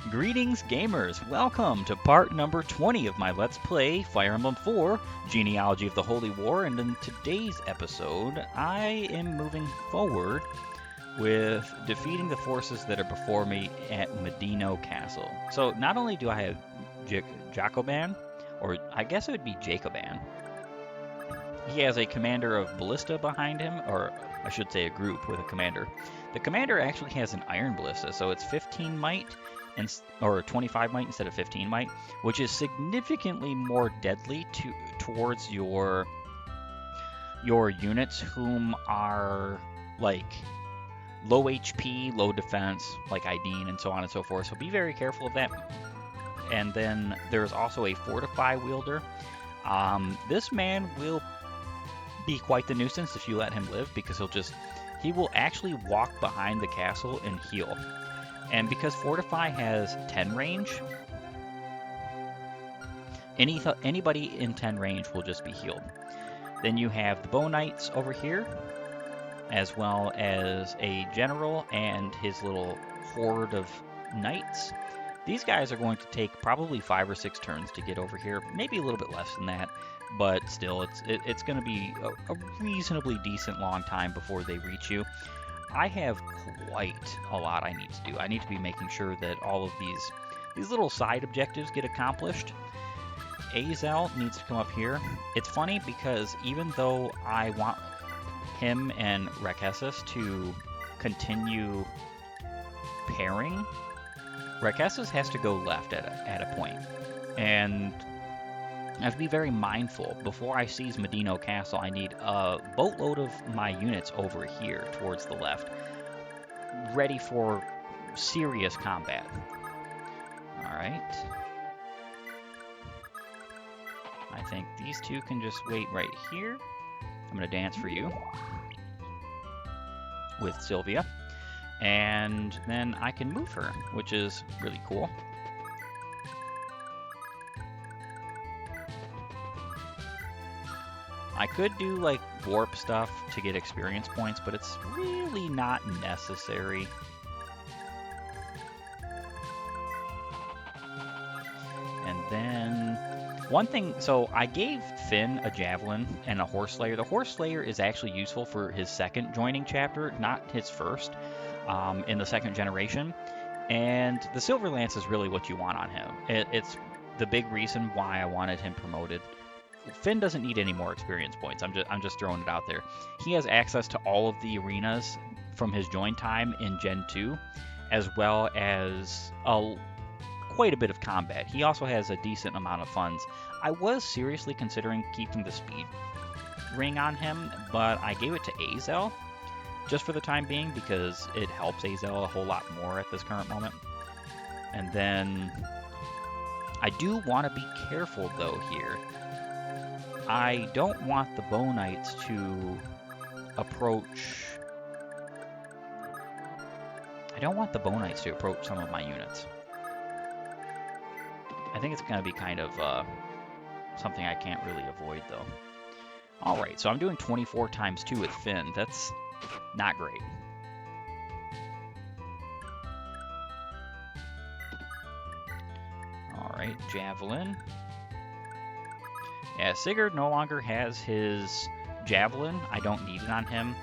Greetings gamers, welcome to part number 20 of my Let's Play Fire Emblem 4, Genealogy of the Holy War, and in today's episode, I am moving forward with defeating the forces that are before me at Medino Castle. So not only do I have Jacoban, or I guess it would be Jacoban. He has a commander of ballista behind him, or I should say a group with a commander. The commander actually has an iron ballista, so it's 15 might, or 25 might instead of 15 might, which is significantly more deadly towards your units whom are like low HP, low defense, like Ideen and so on and so forth. So be very careful of that. And then there's also a fortify wielder. This man will be quite the nuisance if you let him live, because he will actually walk behind the castle and heal. And because fortify has 10 range, anybody in 10 range will just be healed. Then you have the bow knights over here, as well as a general and his little horde of knights. These guys are going to take probably 5 or 6 turns to get over here, maybe a little bit less than that, but still, it's going to be a reasonably decent long time before they reach you. I have quite a lot I need to do. I need to be making sure that all of these little side objectives get accomplished. Azel needs to come up here. It's funny because even though I want him and Rekessis to continue pairing, Rekessis has to go left at a point. And I have to be very mindful. Before I seize Medino Castle, I need a boatload of my units over here towards the left, ready for serious combat. Alright. I think these two can just wait right here. I'm going to dance for you with Sylvia. And then I can move her, which is really cool. I could do like warp stuff to get experience points, but it's really not necessary. And then one thing, so I gave Finn a javelin and a horse slayer. The horse slayer is actually useful for his second joining chapter, not his first, in the second generation. And the silver lance is really what you want on him. It's the big reason why I wanted him promoted. Finn doesn't need any more experience points. I'm just throwing it out there. He has access to all of the arenas from his join time in Gen 2, as well as quite a bit of combat. He also has a decent amount of funds. I was seriously considering keeping the speed ring on him, but I gave it to Azel just for the time being because it helps Azel a whole lot more at this current moment. And then I do want to be careful though here. I don't want the bow knights to approach. I don't want the bow knights to approach some of my units. I think it's going to be kind of something I can't really avoid though. Alright, so I'm doing 24 times 2 with Finn. That's not great. Alright, javelin. Yeah, Sigurd no longer has his javelin. I don't need it on him.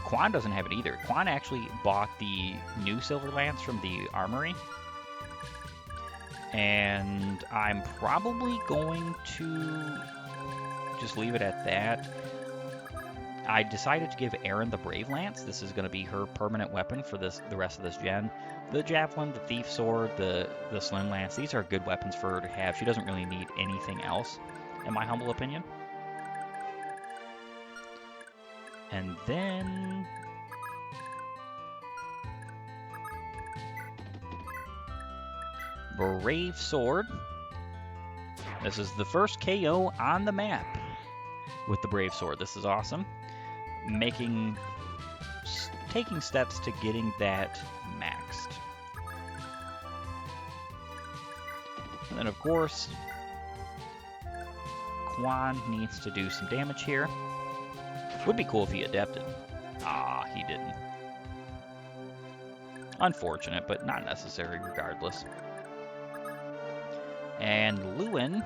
Quan doesn't have it either. Quan actually bought the new silver lance from the armory. And I'm probably going to just leave it at that. I decided to give Erin the Brave Lance. This is going to be her permanent weapon for the rest of this gen. The Javelin, the Thief Sword, the Slim Lance, these are good weapons for her to have. She doesn't really need anything else, in my humble opinion. And then Brave Sword. This is the first KO on the map with the Brave Sword. This is awesome. Taking steps to getting that maxed. And then of course, Quan needs to do some damage here. Would be cool if he adapted. Ah, he didn't. Unfortunate, but not necessary regardless. And Lewin,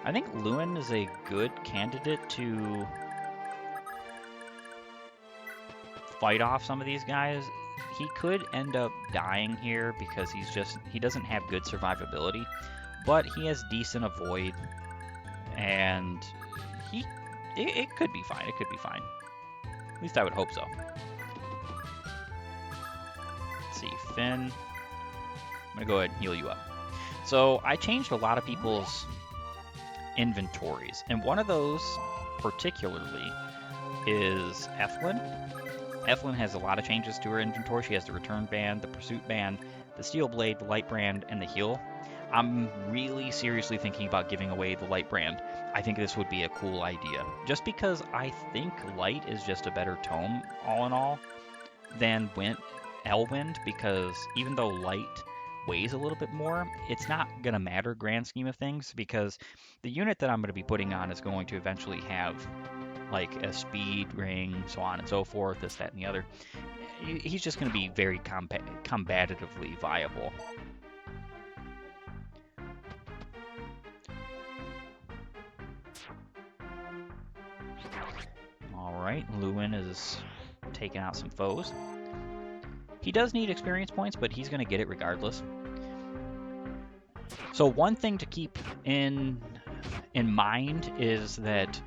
I think Lewin is a good candidate to fight off some of these guys. He could end up dying here because he doesn't have good survivability, but he has decent avoid, and it could be fine. It could be fine. At least I would hope so. Let's see, Finn. I'm gonna go ahead and heal you up. So I changed a lot of people's inventories, and one of those particularly is Ethlyn. Ethlyn has a lot of changes to her inventory. She has the return band, the pursuit band, the steel blade, the light brand, and the heal. I'm really seriously thinking about giving away the light brand. I think this would be a cool idea, just because I think light is just a better tome, all in all, than Elwind, because even though light weighs a little bit more, it's not going to matter grand scheme of things, because the unit that I'm going to be putting on is going to eventually have like a speed ring, so on and so forth, this, that, and the other. He's just going to be very combatively viable. Alright, Lewin is taking out some foes. He does need experience points, but he's going to get it regardless. So one thing to keep in mind is that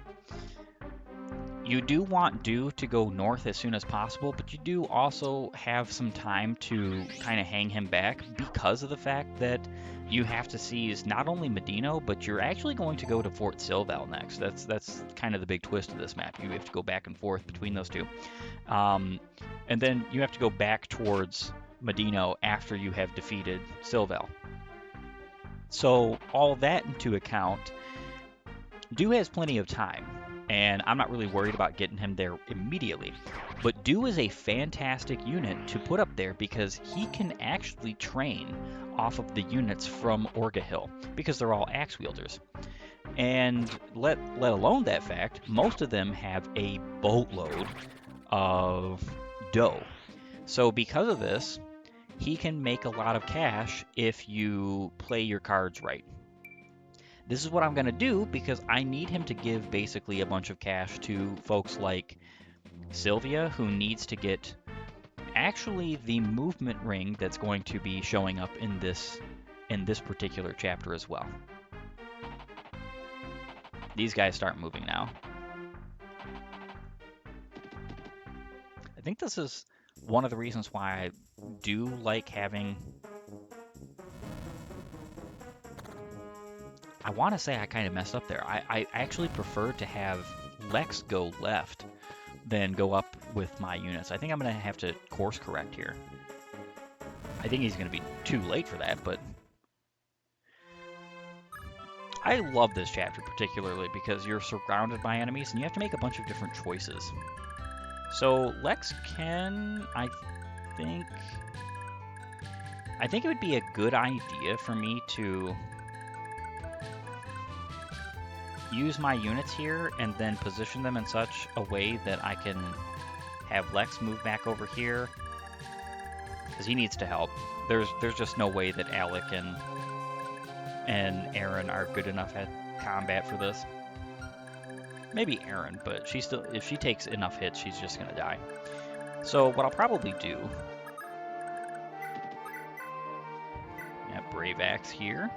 you do want Dew to go north as soon as possible, but you do also have some time to kind of hang him back because of the fact that you have to seize not only Medino, but you're actually going to go to Fort Silval next. That's kind of the big twist of this map. You have to go back and forth between those two. And then you have to go back towards Medino after you have defeated Silval. So all that into account, Dew has plenty of time, and I'm not really worried about getting him there immediately. But Dew is a fantastic unit to put up there because he can actually train off of the units from Orga Hill because they're all axe wielders. And let alone that fact, most of them have a boatload of dough. So because of this, he can make a lot of cash if you play your cards right. This is what I'm going to do because I need him to give basically a bunch of cash to folks like Sylvia, who needs to get actually the movement ring that's going to be showing up in this particular chapter as well. These guys start moving now. I think this is one of the reasons why I do like having... I want to say I kind of messed up there. I actually prefer to have Lex go left than go up with my units. I think I'm going to have to course correct here. I think he's going to be too late for that, but... I love this chapter particularly because you're surrounded by enemies and you have to make a bunch of different choices. So Lex can, I think it would be a good idea for me to use my units here and then position them in such a way that I can have Lex move back over here because he needs to help. There's just no way that Alec and Aaron are good enough at combat for this. Maybe Aaron, but if she takes enough hits, she's just gonna die. So what I'll probably do, Brave Axe here.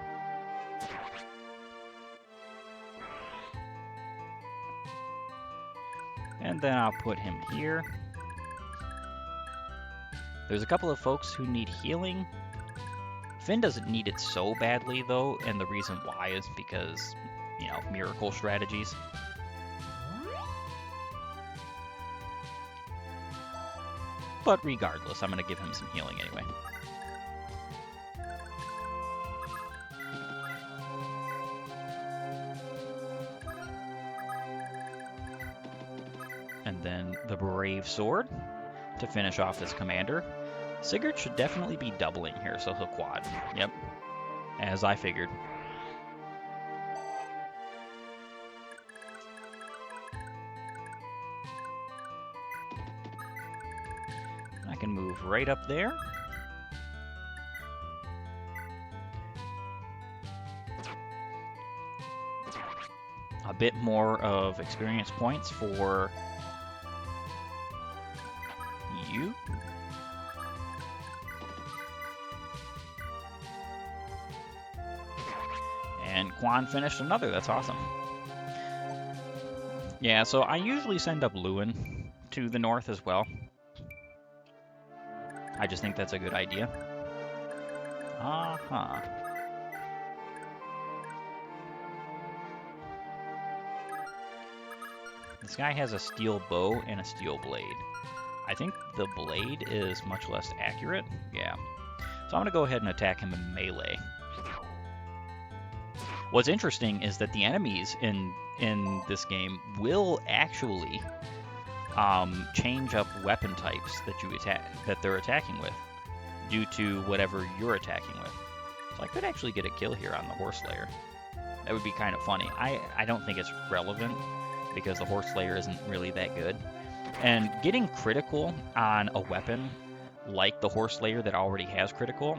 And then I'll put him here. There's a couple of folks who need healing. Finn doesn't need it so badly, though, and the reason why is because, miracle strategies. But regardless, I'm going to give him some healing anyway. And then the Brave Sword to finish off this commander. Sigurd should definitely be doubling here, so he'll quad. Yep, as I figured. I can move right up there. A bit more of experience points for you. And Quan finished another. That's awesome. Yeah, so I usually send up Lewin to the north as well. I just think that's a good idea. Uh-huh. This guy has a steel bow and a steel blade. I think the blade is much less accurate. Yeah. So I'm going to go ahead and attack him in melee. What's interesting is that the enemies in this game will actually change up weapon types that they're attacking with due to whatever you're attacking with. So I could actually get a kill here on the Horse Slayer. That would be kind of funny. I don't think it's relevant because the Horse Slayer isn't really that good. And getting critical on a weapon like the Horse Slayer that already has critical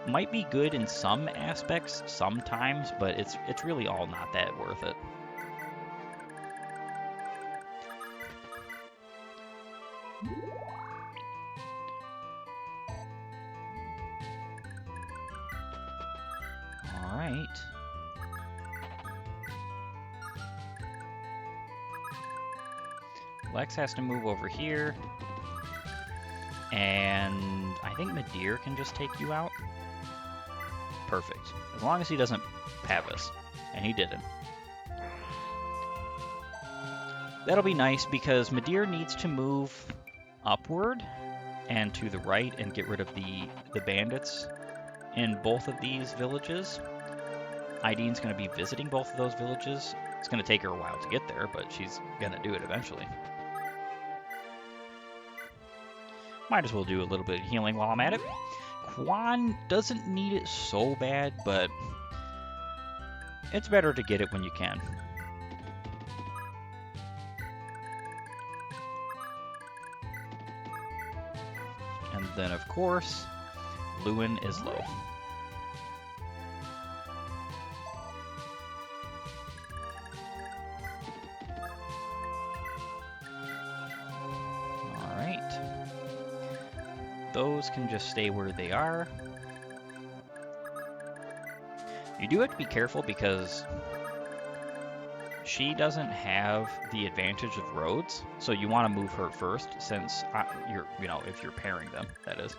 might be good in some aspects sometimes, but it's really all not that worth it. All right. Lex has to move over here. And I think Midir can just take you out. Perfect. As long as he doesn't Pavis. And he didn't. That'll be nice because Midir needs to move upward and to the right and get rid of the bandits in both of these villages. Idine's going to be visiting both of those villages. It's going to take her a while to get there, but she's going to do it eventually. Might as well do a little bit of healing while I'm at it. Quan doesn't need it so bad, but it's better to get it when you can. And then, of course, Lewin is low. Those can just stay where they are. You do have to be careful because she doesn't have the advantage of roads, so you want to move her first since if you're pairing them, that is.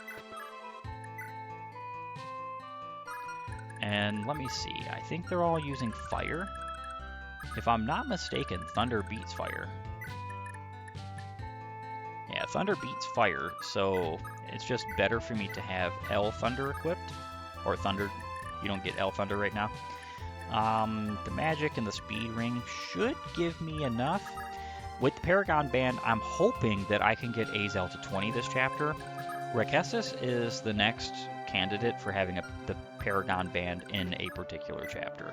And let me see, I think they're all using fire. If I'm not mistaken, thunder beats fire. Yeah, thunder beats fire, so it's just better for me to have L Thunder equipped, or Thunder. You don't get L Thunder right now. The magic and the speed ring should give me enough. With the Paragon Band, I'm hoping that I can get Azel to 20 this chapter. Rakessis is the next candidate for having the Paragon Band in a particular chapter.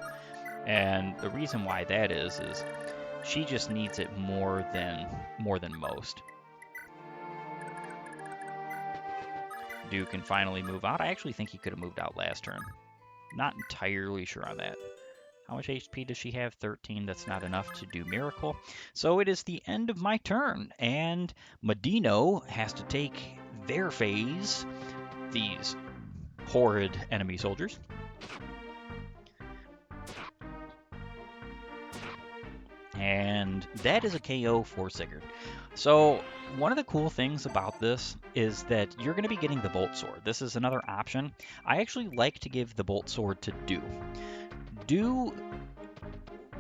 And the reason why that is she just needs it more than most. Duke can finally move out. I actually think he could have moved out last turn. Not entirely sure on that. How much HP does she have? 13. That's not enough to do Miracle. So it is the end of my turn, and Medino has to take their phase, these horrid enemy soldiers. And that is a KO for Sigurd. So one of the cool things about this is that you're going to be getting the Bolt Sword. This is another option. I actually like to give the Bolt Sword to Do. Do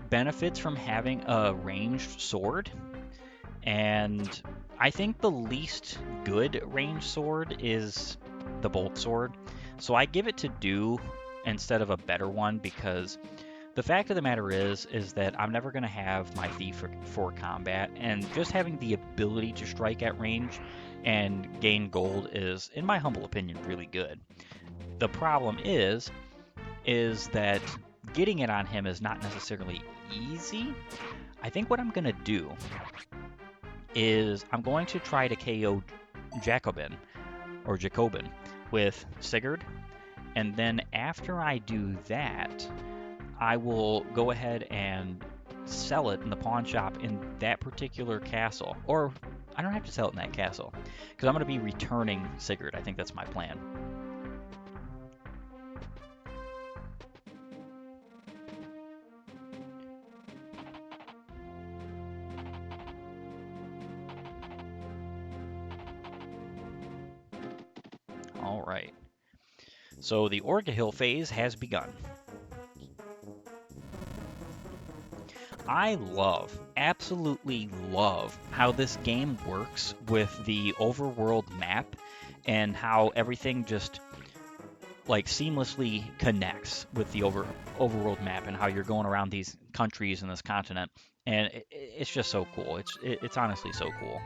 benefits from having a ranged sword, and I think the least good ranged sword is the Bolt Sword. So I give it to Do instead of a better one because the fact of the matter is that I'm never going to have my Thief for combat, and just having the ability to strike at range and gain gold is, in my humble opinion, really good. The problem is that getting it on him is not necessarily easy. I think what I'm going to do is I'm going to try to KO Jacobin or Jacobin with Sigurd. And then after I do that, I will go ahead and sell it in the pawn shop in that particular castle. Or I don't have to sell it in that castle, because I'm going to be returning Sigurd. I think that's my plan. All right. So the Orgehill phase has begun. I love, absolutely love, how this game works with the overworld map and how everything just like seamlessly connects with the overworld map and how you're going around these countries and this continent, and it's just so cool. It's honestly so cool.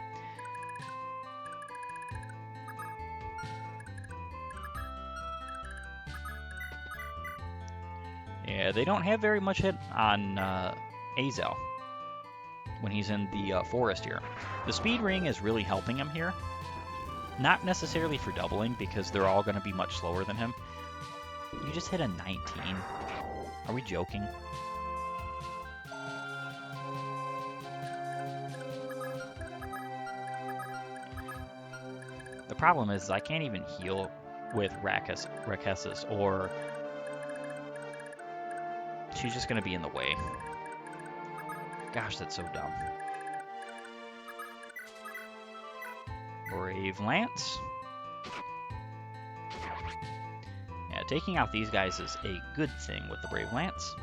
Yeah, they don't have very much hit on Azel when he's in the forest here. The speed ring is really helping him here. Not necessarily for doubling, because they're all going to be much slower than him. You just hit a 19. Are we joking? The problem is I can't even heal with Rakesis, or she's just going to be in the way. Gosh, that's so dumb. Brave Lance. Yeah, taking out these guys is a good thing with the Brave Lance.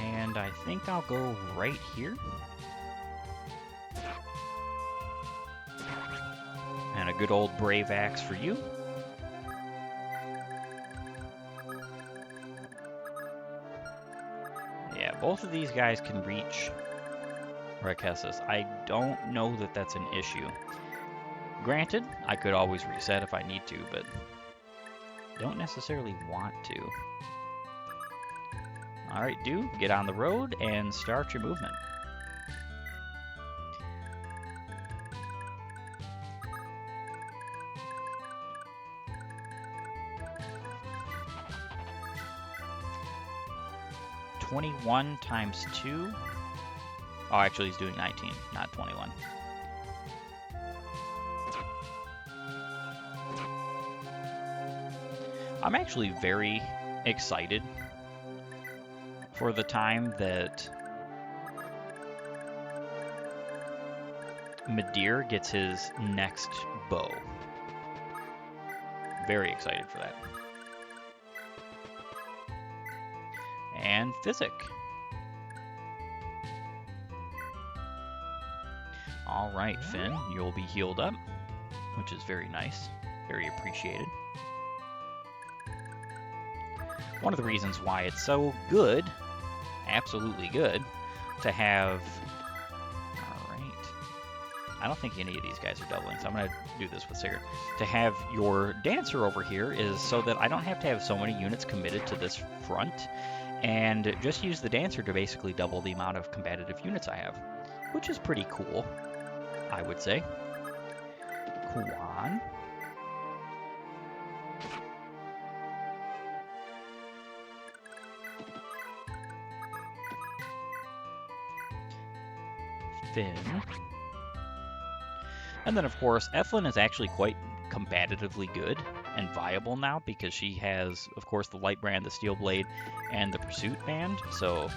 And I think I'll go right here. And a good old Brave Axe for you. Yeah, both of these guys can reach Rakesis. I don't know that that's an issue. Granted, I could always reset if I need to, but don't necessarily want to. Alright, do get on the road and start your movement. $21 times 2. Oh, actually, he's doing 19, not 21. I'm actually very excited for the time that Midir gets his next bow. Very excited for that. And Physic. Alright, Finn, you'll be healed up, which is very nice. Very appreciated. One of the reasons why it's so good, absolutely good, to have... Alright. I don't think any of these guys are doubling, so I'm going to do this with Sigurd. To have your Dancer over here is so that I don't have to have so many units committed to this front, and just use the Dancer to basically double the amount of combative units I have, which is pretty cool, I would say. Kuan. Finn. And then, of course, Ethlyn is actually quite combatively good and viable now because she has, of course, the Light Brand, the Steel Blade, and the Pursuit Band. So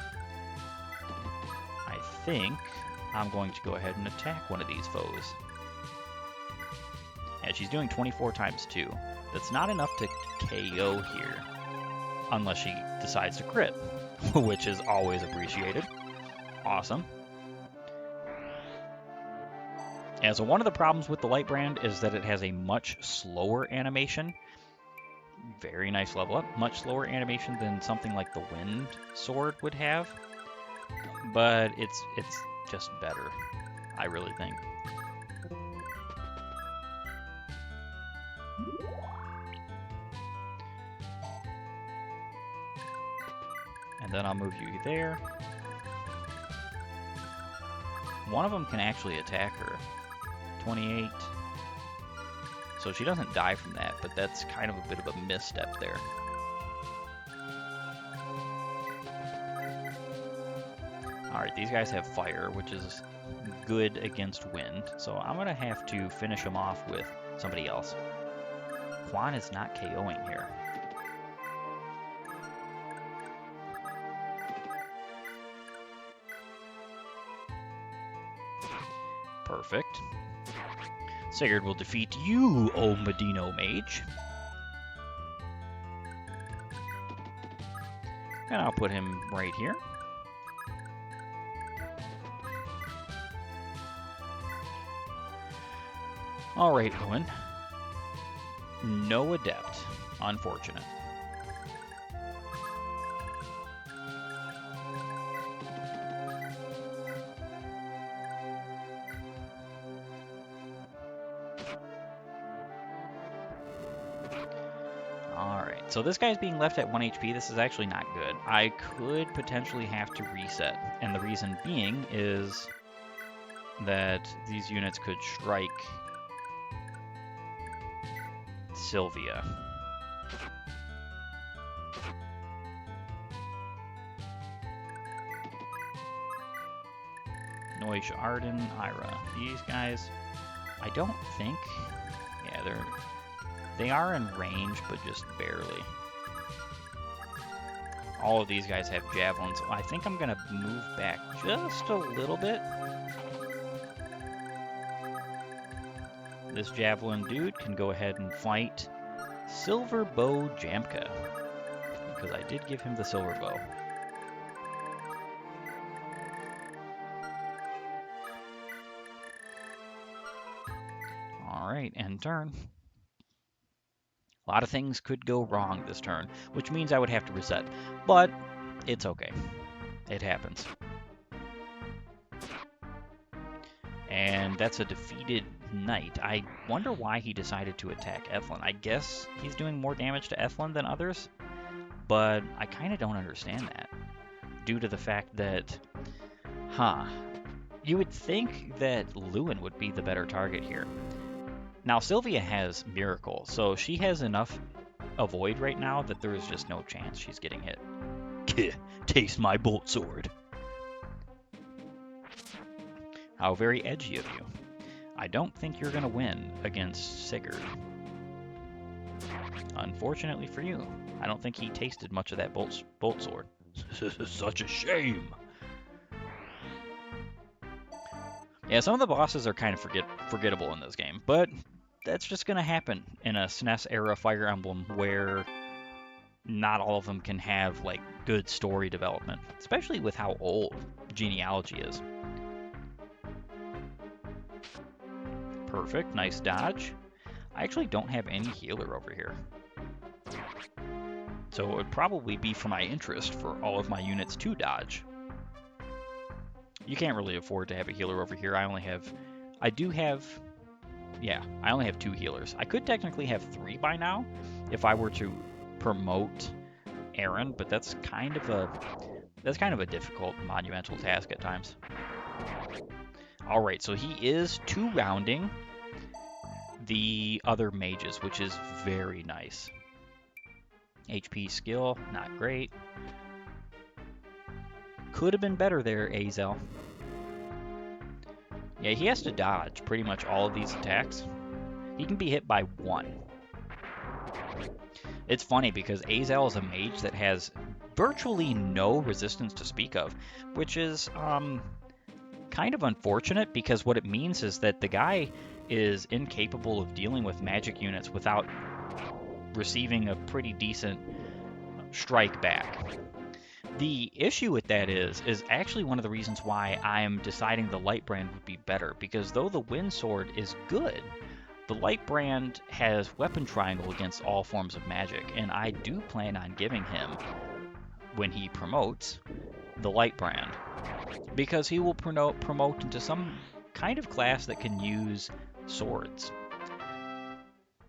I think I'm going to go ahead and attack one of these foes. And she's doing 24 times 2. That's not enough to KO here, unless she decides to crit, which is always appreciated. Awesome. Yeah, so one of the problems with the Light Brand is that it has a much slower animation. Very nice level up. Much slower animation than something like the Wind Sword would have. But it's just better, I really think. And then I'll move you there. One of them can actually attack her. 28. So she doesn't die from that, but that's kind of a bit of a misstep there. Alright, these guys have fire, which is good against wind. So I'm going to have to finish them off with somebody else. Quan is not KOing here. Perfect. Sigurd will defeat you, O Medino Mage. And I'll put him right here. Alright, Owen. No adept. Unfortunate. Alright, so this guy's being left at 1 HP. This is actually not good. I could potentially have to reset. And the reason being is that these units could strike Sylvia. Noish, Arden, Ira. These guys, I don't think... Yeah, they are in range, but just barely. All of these guys have javelins. I think I'm going to move back just a little bit. This javelin dude can go ahead and fight Silver Bow Jamka, because I did give him the silver bow. Alright, end turn. A lot of things could go wrong this turn, which means I would have to reset. But it's okay. It happens. And that's a defeated knight. I wonder why he decided to attack Ethlin. I guess he's doing more damage to Ethlin than others, but I kind of don't understand that. Due to the fact that, you would think that Lewin would be the better target here. Now, Sylvia has Miracle, so she has enough avoid right now that there is just no chance she's getting hit. Taste my bolt sword. How very edgy of you. I don't think you're going to win against Sigurd. Unfortunately for you, I don't think he tasted much of that bolt sword. Such a shame. Yeah, some of the bosses are kind of forgettable in this game, but that's just going to happen in a SNES-era Fire Emblem where not all of them can have, like, good story development, especially with how old Genealogy is. Perfect, nice dodge. I actually don't have any healer over here. So it would probably be for my interest for all of my units to dodge. You can't really afford to have a healer over here. I only have 2 healers. I could technically have 3 by now if I were to promote Aaron, but that's kind of a difficult monumental task at times. All right, so he is 2-rounding the other mages, which is very nice. HP skill, not great. Could have been better there, Azel. Yeah, he has to dodge pretty much all of these attacks. He can be hit by 1. It's funny because Azel is a mage that has virtually no resistance to speak of, which is kind of unfortunate because what it means is that the guy is incapable of dealing with magic units without receiving a pretty decent strike back. The issue with that is actually one of the reasons why I'm deciding the Light Brand would be better, because though the Wind Sword is good, the Light Brand has Weapon Triangle against all forms of magic, and I do plan on giving him, when he promotes, the Light Brand, because he will promote into some kind of class that can use swords.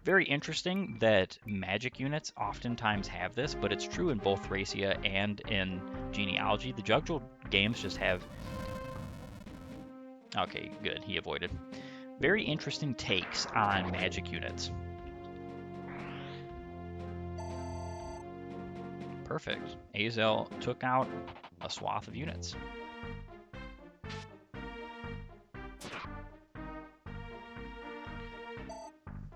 Very interesting that magic units oftentimes have this, but it's true in both Thracia and in Genealogy. The Chagall games just have... Okay, good, he avoided. Very interesting takes on magic units. Perfect. Azel took out a swath of units.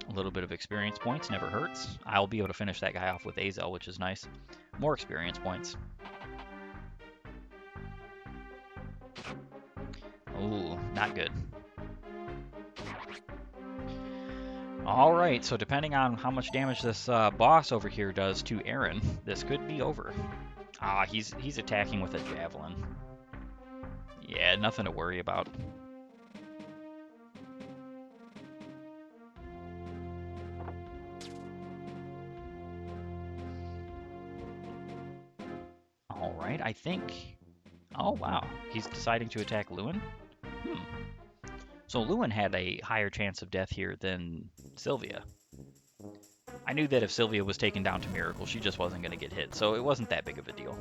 A little bit of experience points never hurts. I'll be able to finish that guy off with Azel, which is nice. More experience points. Ooh, not good. Alright, so depending on how much damage this boss over here does to Aaron, this could be over. Ah, he's attacking with a javelin. Yeah, nothing to worry about. Alright, I think... Oh, wow. He's deciding to attack Lewin? So Lewin had a higher chance of death here than Sylvia. I knew that if Sylvia was taken down to Miracle, she just wasn't going to get hit, so it wasn't that big of a deal.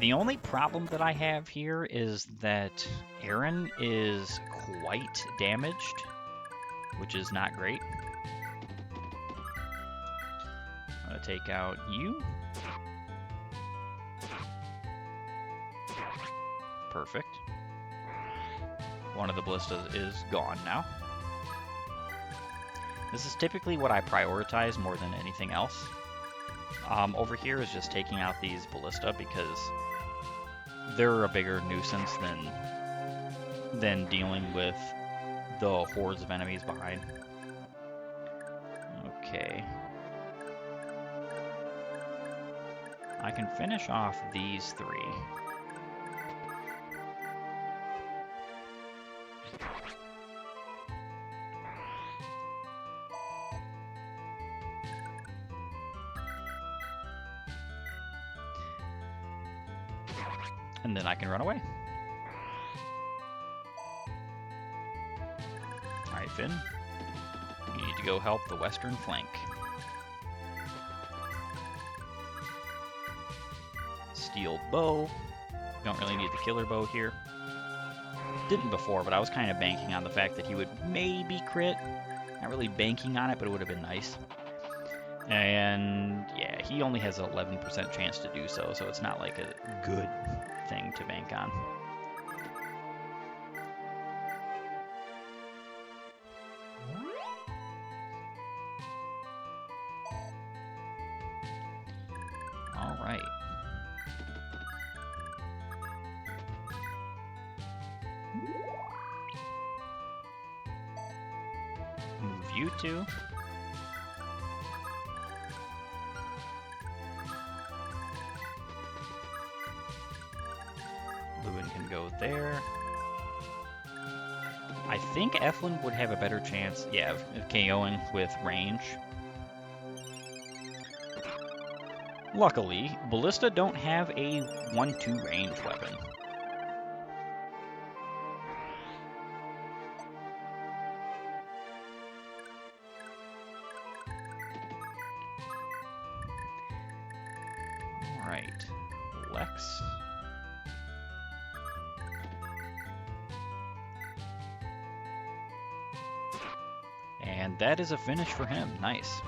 The only problem that I have here is that Aaron is quite damaged, which is not great. I'm going to take out you. Perfect. One of the ballistas is gone now. This is typically what I prioritize more than anything else. Over here is just taking out these ballista because they're a bigger nuisance than dealing with the hordes of enemies behind. Okay. I can finish off these three. And then I can run away. Alright, Finn. You need to go help the western flank. Steel bow. Don't really need the killer bow here. Didn't before, but I was kind of banking on the fact that he would maybe crit. Not really banking on it, but it would have been nice. And yeah, he only has an 11% chance to do so, so it's not like a good thing to bank on. All right. Move you two. Lewin can go there. I think Eflin would have a better chance, yeah, of KOing with range. Luckily, Ballista don't have a 1-2 range weapon. Alright, Lex. And that is a finish for him. Nice.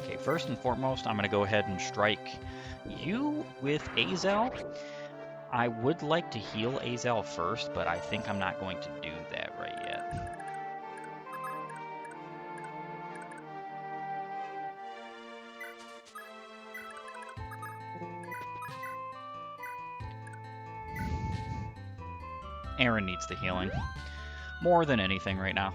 Okay, first and foremost, I'm going to go ahead and strike you with Azel. I would like to heal Azel first, but I think I'm not going to do that right yet. Aaron needs the healing more than anything right now.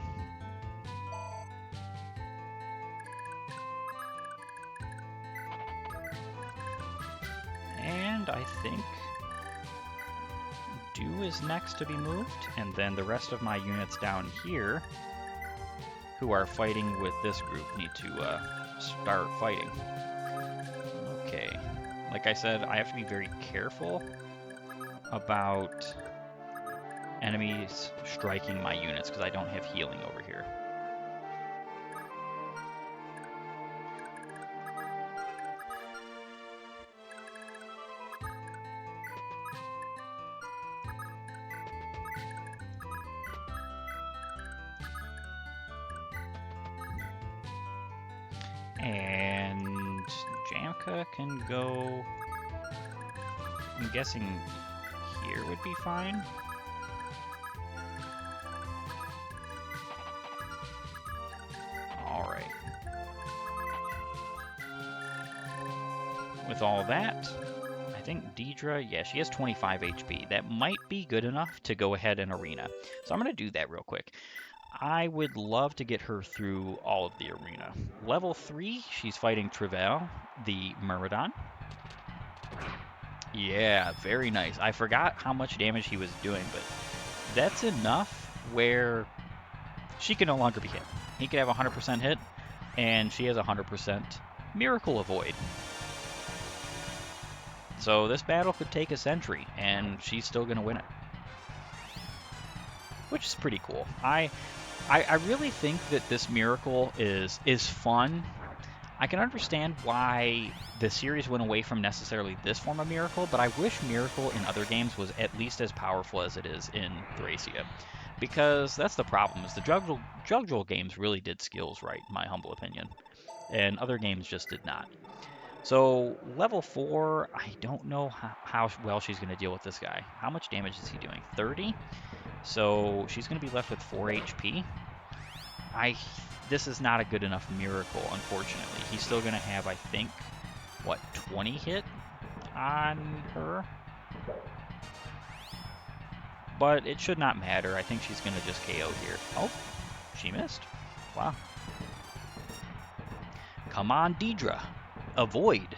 And I think Stew is next to be moved, and then the rest of my units down here who are fighting with this group need to start fighting. Okay. Like I said, I have to be very careful about enemies striking my units because I don't have healing over here. And Jamka can go, I'm guessing here would be fine. Alright. With all that, I think Deidre, yeah, she has 25 HP. That might be good enough to go ahead and arena. So I'm going to do that real quick. I would love to get her through all of the arena. Level 3, she's fighting Chagall, the Myrmidon. Yeah, very nice. I forgot how much damage he was doing, but that's enough where she can no longer be hit. He could have 100% hit, and she has 100% Miracle Avoid. So this battle could take a century, and she's still going to win it. Which is pretty cool. I really think that this Miracle is fun. I can understand why the series went away from necessarily this form of Miracle, but I wish Miracle in other games was at least as powerful as it is in Thracia. Because that's the problem, is the Chagall games really did skills right, in my humble opinion. And other games just did not. So, level 4, I don't know how well she's going to deal with this guy. How much damage is he doing? 30? So, she's going to be left with 4 HP. This is not a good enough Miracle, unfortunately. He's still going to have, I think, what, 20 hit on her? But it should not matter. I think she's going to just KO here. Oh, she missed. Wow. Come on, Deidre. Avoid.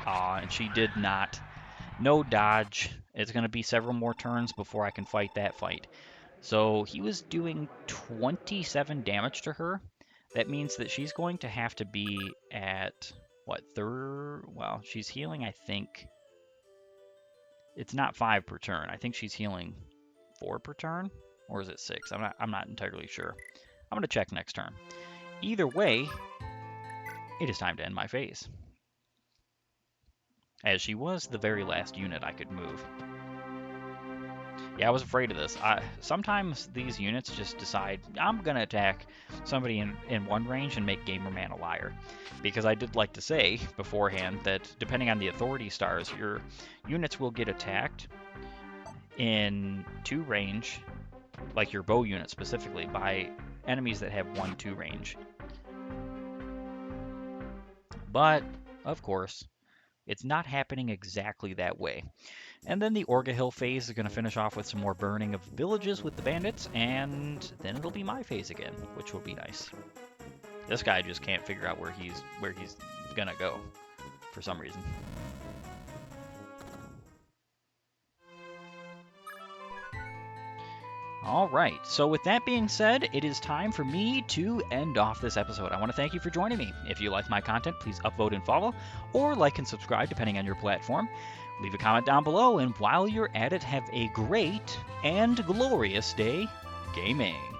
And she did not. No dodge. It's going to be several more turns before I can fight that fight. So he was doing 27 damage to her. That means that she's going to have to be at, what, third? Well, she's healing, I think. It's not 5 per turn. I think she's healing 4 per turn. Or is it 6? I'm not entirely sure. I'm going to check next turn. Either way, it is time to end my phase. As she was the very last unit I could move. Yeah, I was afraid of this. Sometimes these units just decide, I'm going to attack somebody in one range and make Gamerman a liar. Because I did like to say beforehand that depending on the authority stars, your units will get attacked in 2 range, like your bow unit specifically, by enemies that have 1-2 range. But, of course, it's not happening exactly that way. And then the Orga Hill phase is going to finish off with some more burning of villages with the bandits, and then it'll be my phase again, which will be nice. This guy just can't figure out where he's going to go for some reason. All right, so with that being said, it is time for me to end off this episode. I want to thank you for joining me. If you like my content, please upvote and follow, or like and subscribe depending on your platform. Leave a comment down below, and while you're at it, have a great and glorious day gaming.